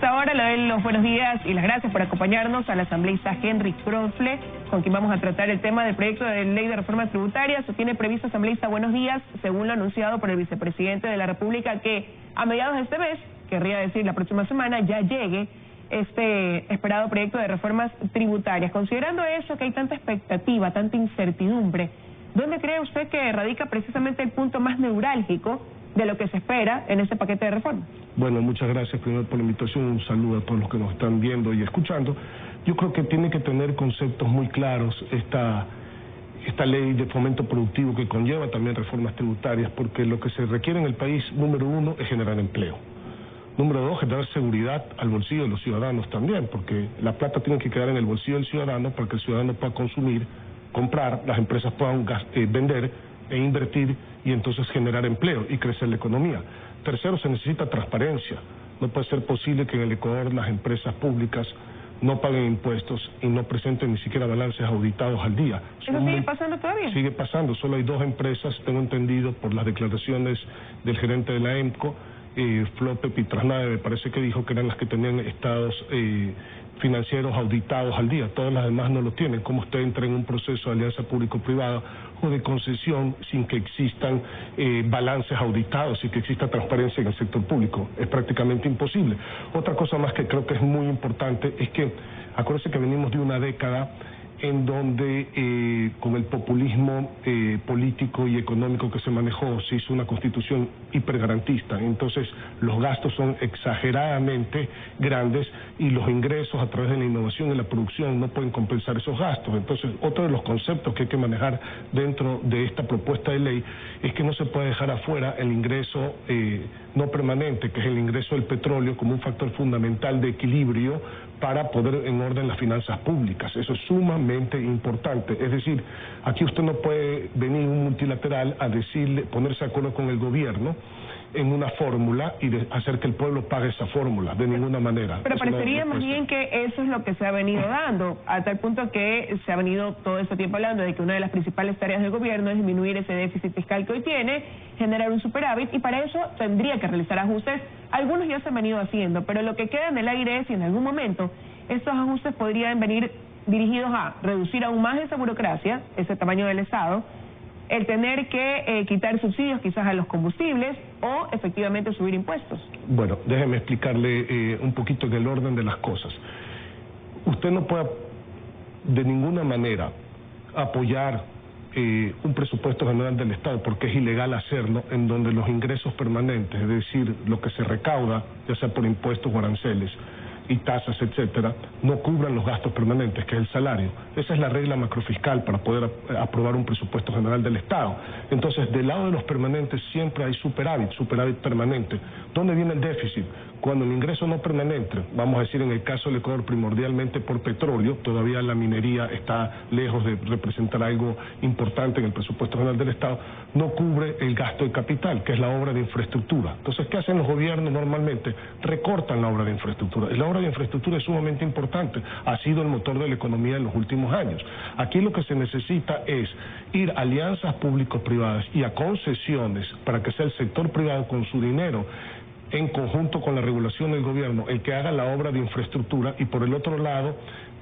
Ahora le doy los buenos días y las gracias por acompañarnos al asambleísta Henry Crofle, con quien vamos a tratar el tema del proyecto de ley de reforma tributaria. Se tiene previsto, asambleísta, buenos días, según lo anunciado por el vicepresidente de la República, que a mediados de este mes, querría decir la próxima semana, ya llegue este esperado proyecto de reformas tributarias. Considerando eso, que hay tanta expectativa, tanta incertidumbre, ¿dónde cree usted que radica precisamente el punto más neurálgico de lo que se espera en este paquete de reformas? Bueno, muchas gracias primero por la invitación, un saludo a todos los que nos están viendo y escuchando. Yo creo que tiene que tener conceptos muy claros esta ley de fomento productivo, que conlleva también reformas tributarias, porque lo que se requiere en el país, número uno, es generar empleo. Número dos, generar seguridad al bolsillo de los ciudadanos también, porque la plata tiene que quedar en el bolsillo del ciudadano para que el ciudadano pueda consumir, comprar, las empresas puedan vender e invertir y entonces generar empleo y crecer la economía. Tercero, se necesita transparencia. No puede ser posible que en el Ecuador las empresas públicas no paguen impuestos y no presenten ni siquiera balances auditados al día. ¿Eso sigue pasando todavía? Sigue pasando. Solo hay 2 empresas, tengo entendido por las declaraciones del gerente de la EMCO, Flope Pitrasnave, me parece que dijo que eran las que tenían estados financieros auditados al día. Todas las demás no lo tienen. ¿Cómo usted entra en un proceso de alianza público-privada o de concesión sin que existan balances auditados, sin que exista transparencia en el sector público? Es prácticamente imposible. Otra cosa más que creo que es muy importante es que, acuérdense que venimos de una década en donde con el populismo político y económico que se manejó, se hizo una constitución hipergarantista. Entonces los gastos son exageradamente grandes y los ingresos a través de la innovación y la producción no pueden compensar esos gastos. Entonces otro de los conceptos que hay que manejar dentro de esta propuesta de ley es que no se puede dejar afuera el ingreso no permanente, que es el ingreso del petróleo, como un factor fundamental de equilibrio para poner en orden las finanzas públicas. Eso es sumamente importante. Es decir, aquí usted no puede venir un multilateral a decirle, ponerse de acuerdo con el gobierno en una fórmula y hacer que el pueblo pague esa fórmula, de ninguna manera. Pero parecería más bien que eso es lo que se ha venido dando, a tal punto que se ha venido todo este tiempo hablando de que una de las principales tareas del gobierno es disminuir ese déficit fiscal que hoy tiene, generar un superávit, y para eso tendría que realizar ajustes. Algunos ya se han venido haciendo, pero lo que queda en el aire es si en algún momento estos ajustes podrían venir dirigidos a reducir aún más esa burocracia, ese tamaño del Estado, el tener que quitar subsidios quizás a los combustibles o efectivamente subir impuestos. Bueno, déjeme explicarle un poquito en el orden de las cosas. Usted no puede de ninguna manera apoyar un presupuesto general del Estado, porque es ilegal hacerlo, en donde los ingresos permanentes, es decir, lo que se recauda, ya sea por impuestos o aranceles y tasas, etcétera, no cubran los gastos permanentes, que es el salario. Esa es la regla macrofiscal para poder aprobar un presupuesto general del Estado. Entonces, del lado de los permanentes siempre hay superávit permanente. ¿Dónde viene el déficit? Cuando el ingreso no permanente, vamos a decir en el caso del Ecuador primordialmente por petróleo, todavía la minería está lejos de representar algo importante en el presupuesto general del Estado, no cubre el gasto de capital, que es la obra de infraestructura. Entonces, ¿qué hacen los gobiernos normalmente? Recortan la obra de infraestructura. La obra de infraestructura es sumamente importante, ha sido el motor de la economía en los últimos años. Aquí lo que se necesita es ir a alianzas público-privadas y a concesiones para que sea el sector privado con su dinero, en conjunto con la regulación del gobierno, el que haga la obra de infraestructura, y por el otro lado,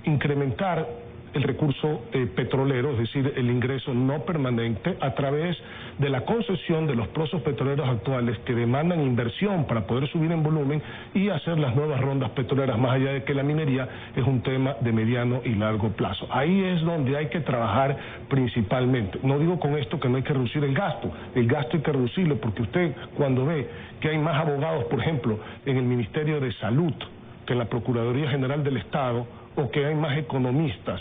incrementar el recurso petrolero, es decir, el ingreso no permanente, a través de la concesión de los pozos petroleros actuales que demandan inversión para poder subir en volumen y hacer las nuevas rondas petroleras, más allá de que la minería es un tema de mediano y largo plazo. Ahí es donde hay que trabajar principalmente. No digo con esto que no hay que reducir el gasto hay que reducirlo, porque usted cuando ve que hay más abogados, por ejemplo, en el Ministerio de Salud que en la Procuraduría General del Estado, o que hay más economistas,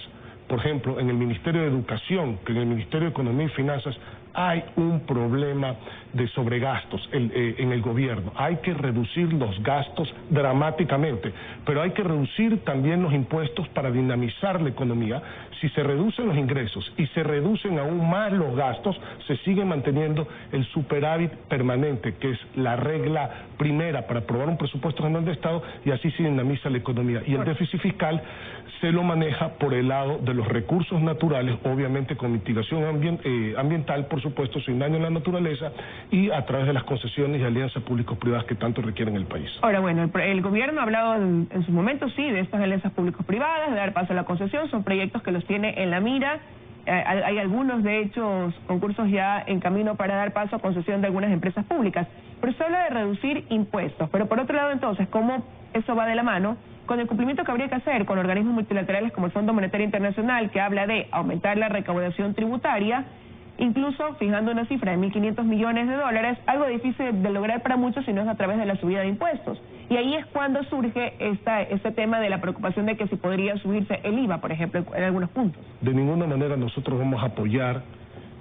por ejemplo, en el Ministerio de Educación, que en el Ministerio de Economía y Finanzas, hay un problema de sobregastos en el gobierno. Hay que reducir los gastos dramáticamente, pero hay que reducir también los impuestos para dinamizar la economía. Si se reducen los ingresos y se reducen aún más los gastos, se sigue manteniendo el superávit permanente, que es la regla primera para aprobar un presupuesto general de Estado, y así se dinamiza la economía. Y el déficit fiscal se lo maneja por el lado de los recursos naturales, obviamente con mitigación ambiental, por supuesto, sin daño a la naturaleza, y a través de las concesiones y alianzas público-privadas que tanto requieren el país. Ahora, bueno, el gobierno ha hablado en su momento, sí, de estas alianzas público-privadas, de dar paso a la concesión, son proyectos que los tiene en la mira. Hay algunos, de hecho, concursos ya en camino para dar paso a concesión de algunas empresas públicas. Pero se habla de reducir impuestos. Pero por otro lado, entonces, ¿cómo eso va de la mano con el cumplimiento que habría que hacer con organismos multilaterales como el Fondo Monetario Internacional, que habla de aumentar la recaudación tributaria, incluso fijando una cifra de 1.500 millones de dólares, algo difícil de lograr para muchos si no es a través de la subida de impuestos? Y ahí es cuando surge este tema de la preocupación de que si podría subirse el IVA, por ejemplo, en algunos puntos. De ninguna manera nosotros vamos a apoyar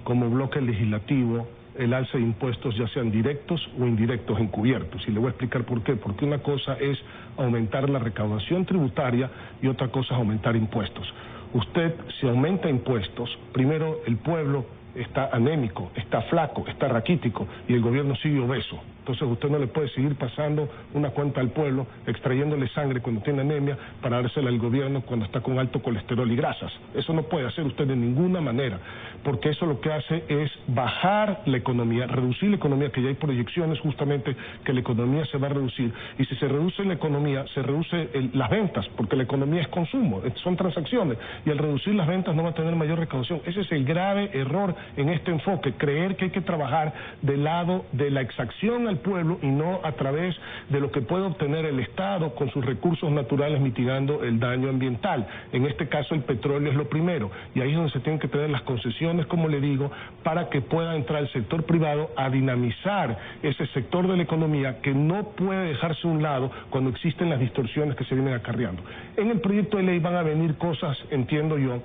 como bloque legislativo el alza de impuestos, ya sean directos o indirectos encubiertos. Y le voy a explicar por qué. Porque una cosa es aumentar la recaudación tributaria y otra cosa es aumentar impuestos. Usted, si aumenta impuestos, primero el pueblo está anémico, está flaco, está raquítico y el gobierno sigue obeso. Entonces usted no le puede seguir pasando una cuenta al pueblo, extrayéndole sangre cuando tiene anemia para dársela al gobierno cuando está con alto colesterol y grasas. Eso no puede hacer usted de ninguna manera, porque eso lo que hace es bajar la economía, reducir la economía, que ya hay proyecciones justamente que la economía se va a reducir, y si se reduce la economía, se reduce las ventas, porque la economía es consumo, son transacciones, y al reducir las ventas no va a tener mayor recaudación. Ese es el grave error en este enfoque, creer que hay que trabajar del lado de la exacción al pueblo y no a través de lo que puede obtener el Estado con sus recursos naturales mitigando el daño ambiental. En este caso el petróleo es lo primero, y ahí es donde se tienen que tener las concesiones, como le digo, para que pueda entrar el sector privado a dinamizar ese sector de la economía que no puede dejarse a un lado cuando existen las distorsiones que se vienen acarreando. En el proyecto de ley van a venir cosas, entiendo yo,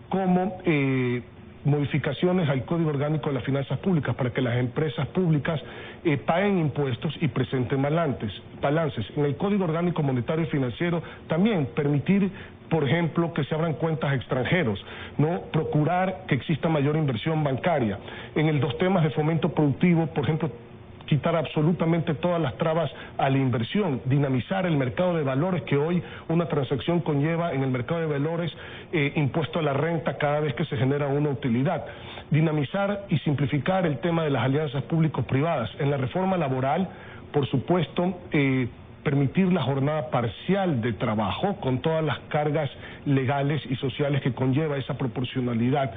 como modificaciones al Código Orgánico de las Finanzas Públicas para que las empresas públicas paguen impuestos y presenten balances. En el Código Orgánico Monetario y Financiero también permitir, por ejemplo, que se abran cuentas extranjeros, no procurar que exista mayor inversión bancaria. En los temas de fomento productivo, por ejemplo, quitar absolutamente todas las trabas a la inversión, dinamizar el mercado de valores, que hoy una transacción conlleva en el mercado de valores impuesto a la renta cada vez que se genera una utilidad. Dinamizar y simplificar el tema de las alianzas público-privadas. En la reforma laboral, por supuesto, permitir la jornada parcial de trabajo con todas las cargas legales y sociales que conlleva esa proporcionalidad.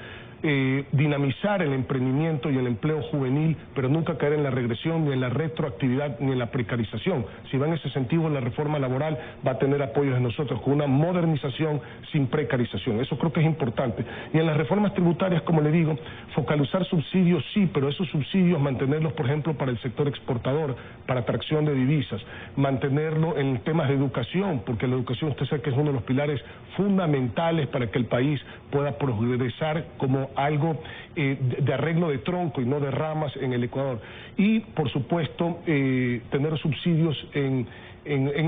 Dinamizar el emprendimiento y el empleo juvenil, pero nunca caer en la regresión, ni en la retroactividad, ni en la precarización. Si va en ese sentido, la reforma laboral va a tener apoyos de nosotros, con una modernización sin precarización. Eso creo que es importante. Y en las reformas tributarias, como le digo, focalizar subsidios sí, pero esos subsidios mantenerlos, por ejemplo, para el sector exportador, para atracción de divisas, mantenerlo en temas de educación, porque la educación usted sabe que es uno de los pilares fundamentales para que el país pueda progresar como algo de arreglo de tronco y no de ramas en el Ecuador. Y, por supuesto, tener subsidios en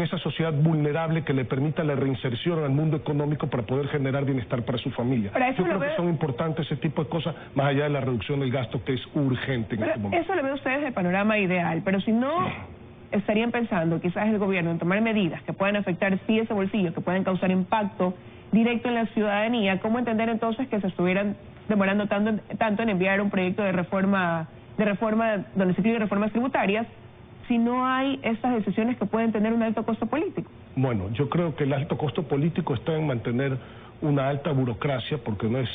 esa sociedad vulnerable que le permita la reinserción al mundo económico para poder generar bienestar para su familia. Yo creo que son importantes ese tipo de cosas, más allá de la reducción del gasto, que es urgente en este momento. Eso lo ve ustedes el panorama ideal, pero si no estarían pensando quizás el gobierno en tomar medidas que puedan afectar sí ese bolsillo, que puedan causar impacto directo en la ciudadanía, ¿cómo entender entonces que se estuvieran demorando tanto en enviar un proyecto de reforma donde se incluyen reformas tributarias, si no hay estas decisiones que pueden tener un alto costo político? Bueno, yo creo que el alto costo político está en mantener una alta burocracia, porque no es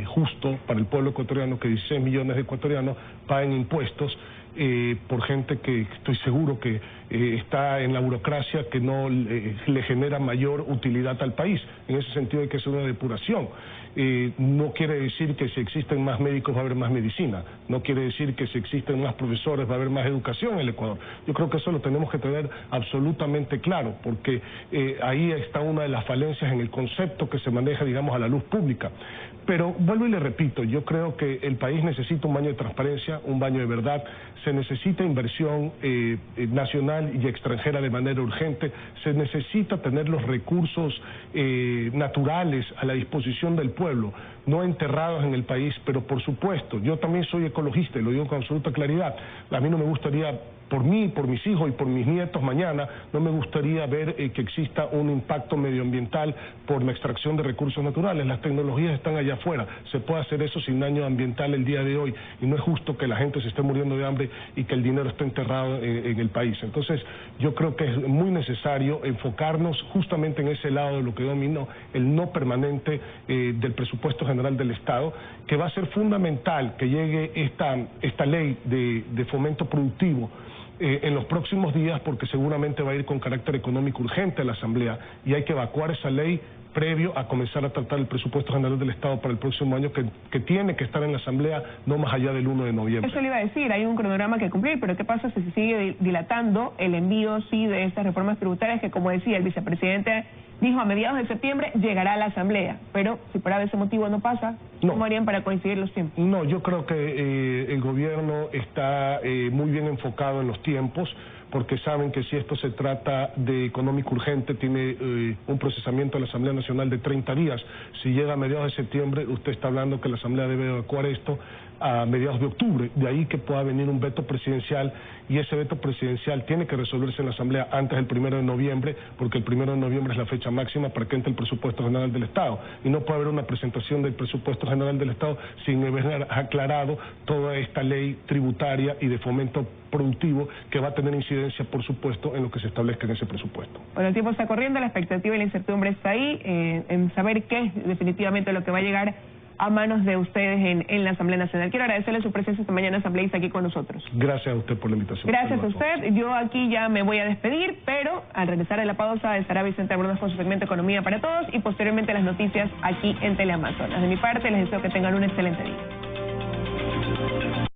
justo para el pueblo ecuatoriano que 16 millones de ecuatorianos paguen impuestos por gente que estoy seguro que está en la burocracia, que no le genera mayor utilidad al país. En ese sentido hay que hacer una depuración. No quiere decir que si existen más médicos va a haber más medicina, no quiere decir que si existen más profesores va a haber más educación en el Ecuador. Yo creo que eso lo tenemos que tener absolutamente claro, porque ahí está una de las falencias en el concepto que se maneja, digamos, a la luz pública. Pero vuelvo y le repito, yo creo que el país necesita un baño de transparencia, un baño de verdad, se necesita inversión nacional y extranjera de manera urgente, se necesita tener los recursos naturales a la disposición del pueblo, no enterrados en el país, pero por supuesto, yo también soy ecologista y lo digo con absoluta claridad. A mí no me gustaría por mí, por mis hijos y por mis nietos mañana, no me gustaría ver que exista un impacto medioambiental por la extracción de recursos naturales. Las tecnologías están allá afuera, se puede hacer eso sin daño ambiental el día de hoy, y no es justo que la gente se esté muriendo de hambre y que el dinero esté enterrado en el país. Entonces, yo creo que es muy necesario enfocarnos justamente en ese lado de lo que dominó el no permanente del presupuesto general del Estado, que va a ser fundamental que llegue esta ley de fomento productivo en los próximos días, porque seguramente va a ir con carácter económico urgente a la Asamblea y hay que evacuar esa ley previo a comenzar a tratar el presupuesto general del Estado para el próximo año, que tiene que estar en la Asamblea no más allá del 1 de noviembre. Eso le iba a decir, hay un cronograma que cumplir, pero ¿qué pasa si se sigue dilatando el envío, sí, de estas reformas tributarias que, como decía el vicepresidente, dijo a mediados de septiembre llegará a la Asamblea? Pero si por ese motivo no pasa, ¿cómo harían para coincidir los tiempos? No, yo creo que el gobierno está muy bien enfocado en los tiempos, porque saben que si esto se trata de económico urgente, tiene un procesamiento de la Asamblea Nacional de 30 días. Si llega a mediados de septiembre, usted está hablando que la Asamblea debe evacuar esto a mediados de octubre, de ahí que pueda venir un veto presidencial, y ese veto presidencial tiene que resolverse en la Asamblea antes del 1 de noviembre, porque el 1 de noviembre es la fecha máxima para que entre el presupuesto general del Estado, y no puede haber una presentación del presupuesto general del Estado sin haber aclarado toda esta ley tributaria y de fomento productivo que va a tener incidencia, por supuesto, en lo que se establezca en ese presupuesto. Bueno, el tiempo está corriendo, la expectativa y la incertidumbre está ahí, en saber qué es definitivamente lo que va a llegar a manos de ustedes en la Asamblea Nacional. Quiero agradecerle su presencia esta mañana, asambleísta, aquí con nosotros. Gracias a usted por la invitación. Gracias a usted. Yo aquí ya me voy a despedir, pero al regresar de la pausa estará Vicente Brunas con su segmento Economía para Todos y posteriormente las noticias aquí en Teleamazonas. De mi parte, les deseo que tengan un excelente día.